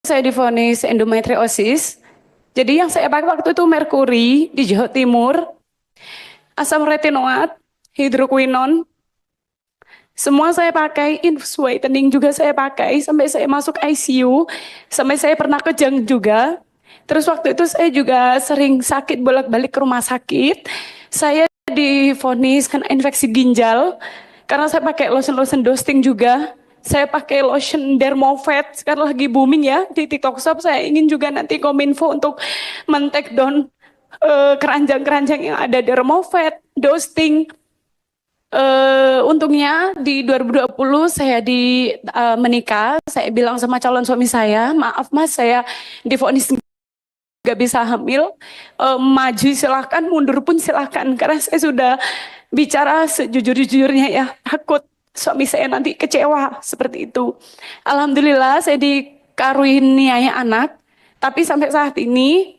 saya divonis endometriosis. Jadi yang saya pakai waktu itu merkuri di Jawa Timur, asam retinoat, hidroquinon, semua saya pakai, infus whitening juga saya pakai, sampai saya masuk ICU, sampai saya pernah kejang juga. Terus waktu itu saya juga sering sakit bolak-balik ke rumah sakit. Saya divonis kena infeksi ginjal, karena saya pakai lotion-lotion Dosting juga. Saya pakai lotion Dermovet, sekarang lagi booming ya di TikTok Shop. Saya ingin juga nanti Kominfo untuk men-take down keranjang-keranjang yang ada Dermovet, Dosting. Untungnya di 2020 saya menikah. Saya bilang sama calon suami saya, maaf mas, saya divonis nggak bisa hamil. Maju silahkan, mundur pun silahkan, karena saya sudah bicara sejujur-jujurnya ya, takut suami saya nanti kecewa seperti itu. Alhamdulillah saya dikaruniai anak, tapi sampai saat ini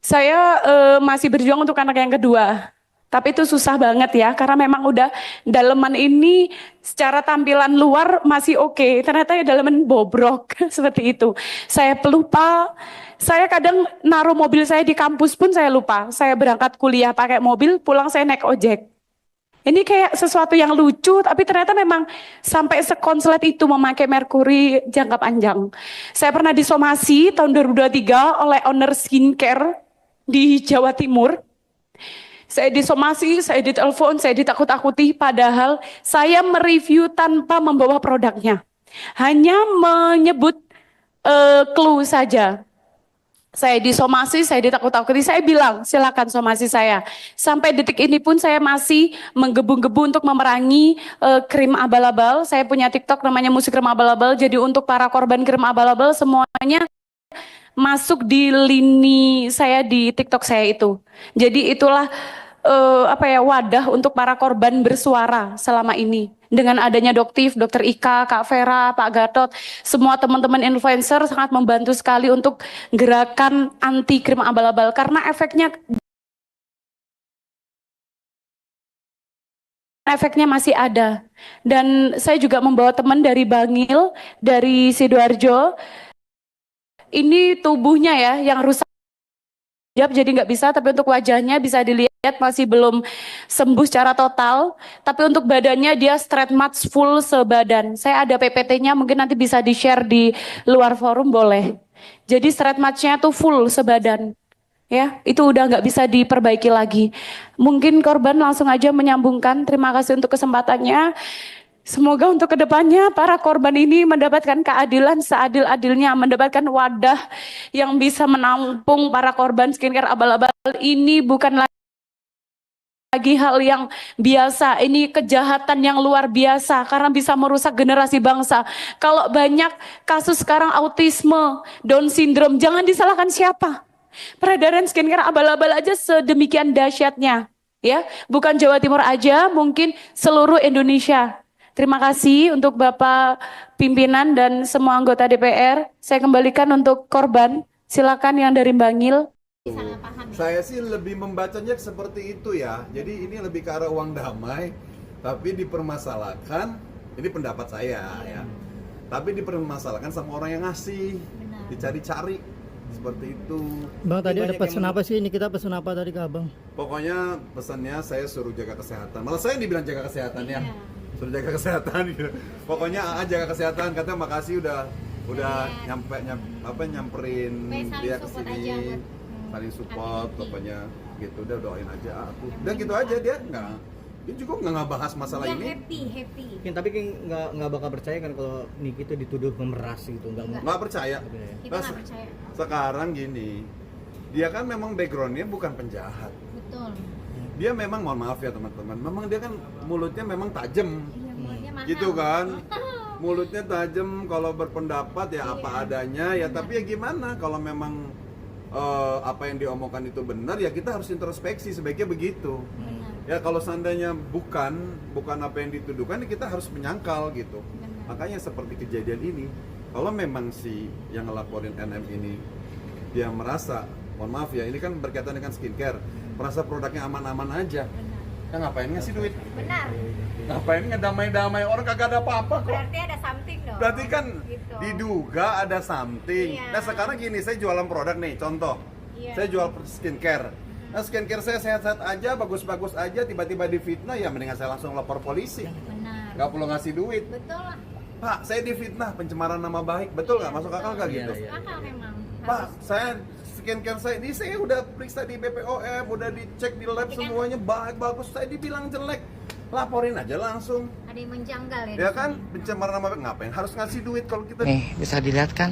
saya masih berjuang untuk anak yang kedua. Tapi itu susah banget ya, karena memang udah daleman ini secara tampilan luar masih oke, ternyata ya daleman bobrok seperti itu. Saya pelupa, saya kadang naruh mobil saya di kampus pun saya lupa. Saya berangkat kuliah pakai mobil, pulang saya naik ojek. Ini kayak sesuatu yang lucu, tapi ternyata memang sampai sekonslet itu memakai merkuri jangka panjang. Saya pernah disomasi tahun 2023 oleh owner skincare di Jawa Timur. Saya disomasi, saya ditelepon, saya ditakut-takuti, padahal saya mereview tanpa membawa produknya. Hanya menyebut clue saja. Saya disomasi, saya ditakut-takuti, saya bilang silakan somasi saya. Sampai detik ini pun saya masih menggebu-gebu untuk memerangi krim abal-abal. Saya punya TikTok namanya Musik Krim Abal-abal, jadi untuk para korban krim abal-abal semuanya masuk di lini saya di TikTok saya itu. Jadi itulah wadah untuk para korban bersuara selama ini. Dengan adanya Doktif, Dokter Ika, Kak Vera, Pak Gatot, semua teman-teman influencer sangat membantu sekali untuk gerakan anti krim abal-abal, karena efeknya masih ada. Dan saya juga membawa teman dari Bangil, dari Sidoarjo. Ini tubuhnya ya yang rusak, jadi nggak bisa, tapi untuk wajahnya bisa dilihat masih belum sembuh secara total, tapi untuk badannya dia straight match full sebadan. Saya ada PPT-nya, mungkin nanti bisa di-share di luar forum, boleh. Jadi straight match-nya tuh full sebadan. Ya, itu udah nggak bisa diperbaiki lagi. Mungkin korban langsung aja menyambungkan. Terima kasih untuk kesempatannya. Semoga untuk kedepannya para korban ini mendapatkan keadilan seadil-adilnya, mendapatkan wadah yang bisa menampung para korban skincare abal-abal. Ini bukan lagi hal yang biasa, ini kejahatan yang luar biasa karena bisa merusak generasi bangsa. Kalau banyak kasus sekarang autisme, Down syndrome, jangan disalahkan siapa. Peredaran skincare abal-abal aja sedemikian dahsyatnya, ya. Bukan Jawa Timur aja, mungkin seluruh Indonesia. Terima kasih untuk Bapak pimpinan dan semua anggota DPR. Saya kembalikan untuk korban. Silakan yang dari Bangil. Saya sih lebih membacanya seperti itu ya. Jadi ini lebih ke arah uang damai, tapi dipermasalahkan. Ini pendapat saya ya. Tapi dipermasalahkan sama orang yang ngasih, dicari-cari seperti itu. Bang, tadi ada pesan apa sih? Ini kita pesan apa tadi ke abang? Pokoknya pesannya saya suruh jaga kesehatan. Malah saya yang dibilang jaga kesehatan ya. Suruh jaga kesehatan gitu. Pokoknya AA jaga kesehatan, katanya makasih udah nyamperin dia ke sini. Saling support pokoknya gitu. Udah doain aja aku. Udah gitu aja, dia juga nggak bahas masalah ini. Happy. Tapi nggak bakal percaya kan kalau Niki itu dituduh memeras gitu, Nggak percaya. Kita nggak percaya. Sekarang gini, dia kan memang backgroundnya bukan penjahat. Betul. Dia memang, mohon maaf ya teman-teman, memang dia kan mulutnya memang tajam. Iya, mulutnya mahal. Gitu kan, mulutnya tajam, kalau berpendapat ya apa adanya ya. Tapi ya gimana kalau memang apa yang diomongkan itu benar, ya kita harus introspeksi, sebaiknya begitu. Ya kalau seandainya bukan apa yang dituduhkan, ya kita harus menyangkal gitu. Makanya seperti kejadian ini, kalau memang si yang ngelaporin NM ini dia merasa, mohon maaf ya, ini kan berkaitan dengan skincare, merasa produknya aman-aman aja, ya ngapain ngasih duit? Benar. Ngapain ngedamai-damai orang, kagak ada apa-apa kok. Berarti ada something dong. Berarti kan Gitu. diduga ada something. Iya. Nah sekarang gini, saya jualan produk nih, contoh. Iya. Saya jual skincare. Nah skincare saya sehat-sehat aja, bagus-bagus aja, tiba-tiba difitnah, ya mendingan saya langsung lapor polisi. Benar. Nggak perlu ngasih duit. Betul lah. Pak, saya difitnah, pencemaran nama baik. Betul nggak? Masuk akal nggak gitu? Iya, iya. Akal memang. Pak, Harus. saya skincare saya udah periksa di BPOM, udah dicek di lab Tapi kan- semuanya baik, bagus. Saya dibilang jelek. Laporin aja langsung. Ada yang menjanggal ya. Ya di kan, sini. pencemaran nama baik. Ngapain harus ngasih duit kalau kita Nih bisa dilihat kan,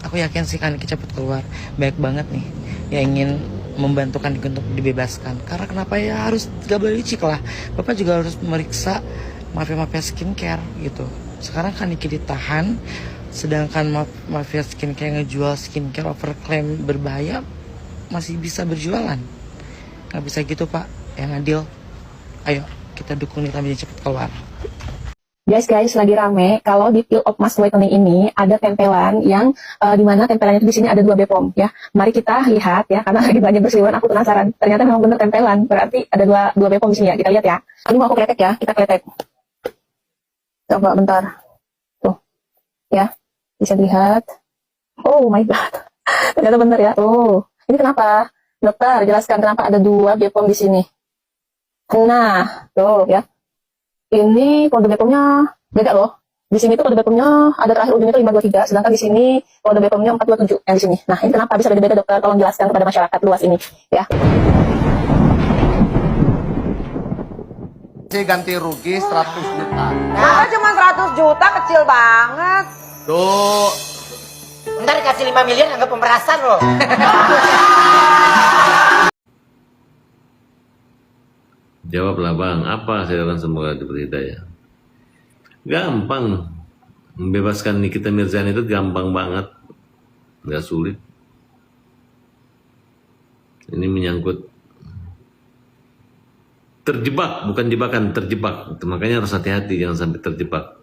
aku yakin sih Kaniki cepat keluar. Baik banget nih yang ingin membantu Kaniki untuk dibebaskan. Karena kenapa ya harus gak boleh licik lah. Bapak juga harus meriksa mafia-mafia skincare gitu. Sekarang Kaniki ditahan, sedangkan mafia skincare ngejual skincare overclaim berbahaya masih bisa berjualan. Gak bisa gitu Pak, yang adil. Ayo kita dukung Nita Mirjani cepat keluar. Guys, lagi rame kalau di Peel of Mask Whitening ini ada tempelan yang dimana tempelannya itu di sini ada 2 BPOM ya. Mari kita lihat ya, karena lagi banyak berseliweran aku penasaran. Ternyata memang benar tempelan, berarti ada dua BPOM di sini ya. Kita lihat ya. Ini mau aku kletek ya, kita kletek. Coba bentar. Tuh. Ya. Bisa dilihat. Oh my god. Ternyata benar ya. Tuh. Ini kenapa? Dokter, jelaskan kenapa ada 2 BPOM di sini. Nah, tuh ya. Ini kode BPOM-nya beda loh. Di sini tuh kode BPOM-nya ada terakhir ujungnya itu 523, sedangkan di sini kode BPOM-nya 427 yang di sini. Nah, ini kenapa bisa beda-beda dokter? Tolong jelaskan kepada masyarakat luas ini, ya. Ganti rugi 100 juta. Masa cuma 100 juta kecil banget. Tuh. Ntar dikasih 5 miliar anggap pemerasan loh. Jawablah bang, apa saya akan semoga diberi hidayah. Gampang, membebaskan Nikita Mirzani itu gampang banget, nggak sulit. Ini menyangkut terjebak, bukan jebakan, terjebak. Makanya harus hati-hati, jangan sampai terjebak.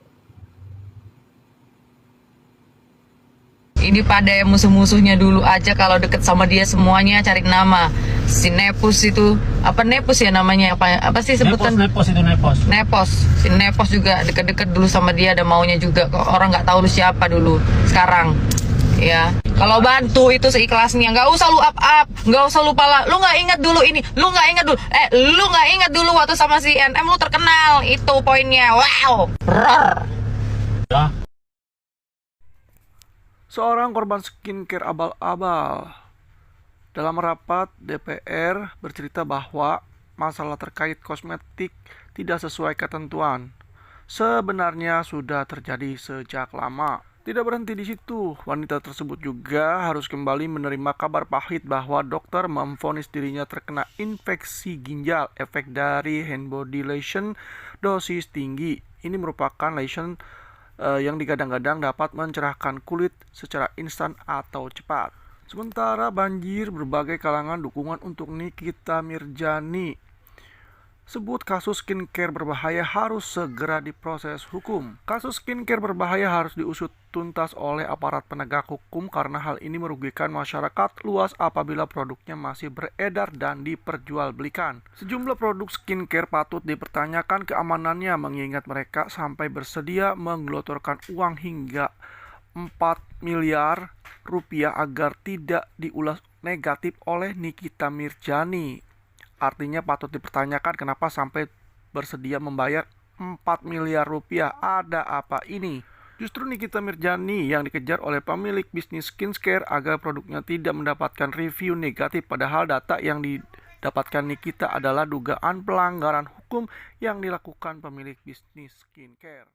Ini pada yang musuh-musuhnya dulu aja kalau deket sama dia semuanya cari nama. Si Nepus itu, apa Nepus ya namanya? Apa sih sebutan? Nepos itu Nepos. Nepos. Si Nepos juga deket-deket dulu sama dia, ada maunya juga. Kok orang nggak tahu lu siapa dulu. Sekarang, ya. Kalau bantu itu seikhlasnya, nggak usah lu up, nggak usah lu pala. Lu nggak ingat dulu ini, lu nggak ingat dulu. Lu nggak ingat dulu waktu sama si NM lu terkenal. Itu poinnya. Wow. Rrr. Seorang korban skincare abal-abal. Dalam rapat DPR bercerita bahwa masalah terkait kosmetik tidak sesuai ketentuan. Sebenarnya sudah terjadi sejak lama. Tidak berhenti di situ, wanita tersebut juga harus kembali menerima kabar pahit bahwa dokter memvonis dirinya terkena infeksi ginjal efek dari hand body lotion dosis tinggi. Ini merupakan lotion yang digadang-gadang dapat mencerahkan kulit secara instan atau cepat. Sementara banjir berbagai kalangan dukungan untuk Nikita Mirzani. Sebut kasus skincare berbahaya harus segera diproses hukum. Kasus skincare berbahaya harus diusut tuntas oleh aparat penegak hukum karena hal ini merugikan masyarakat luas apabila produknya masih beredar dan diperjualbelikan. Sejumlah produk skincare patut dipertanyakan keamanannya mengingat mereka sampai bersedia menggelontorkan uang hingga 4 miliar rupiah agar tidak diulas negatif oleh Nikita Mirzani. Artinya patut dipertanyakan kenapa sampai bersedia membayar 4 miliar rupiah. Ada apa ini? Justru Nikita Mirzani yang dikejar oleh pemilik bisnis skincare agar produknya tidak mendapatkan review negatif. Padahal data yang didapatkan Nikita adalah dugaan pelanggaran hukum yang dilakukan pemilik bisnis skincare.